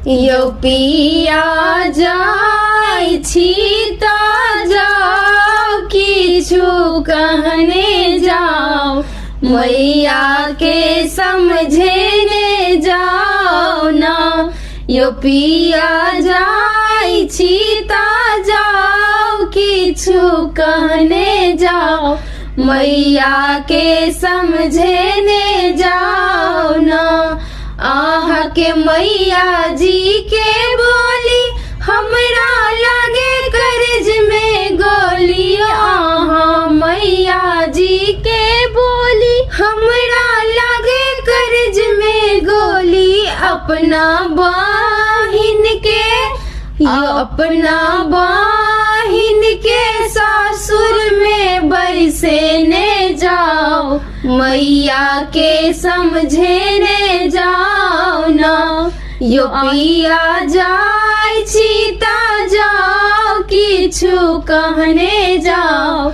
यो पिया जाई छी ता जाओ किछु कहने जाओ मैया के समझेने जाओ ना। यो पिया जाई छी ता जाओ किछु कहने जाओ मैया के समझेने जाओ ना। आह के मैया जी के बोली हमरा लगे कर्ज में गोली। आहा मैया जी के बोली हमरा लगे कर्ज में गोली। अपना बहिन के अपना बहिन के सासुर में बरसेने जाओ मैया के समझेने जाओ ना। यो पिया जाई छी ता जाओ किछु कहने जाओ।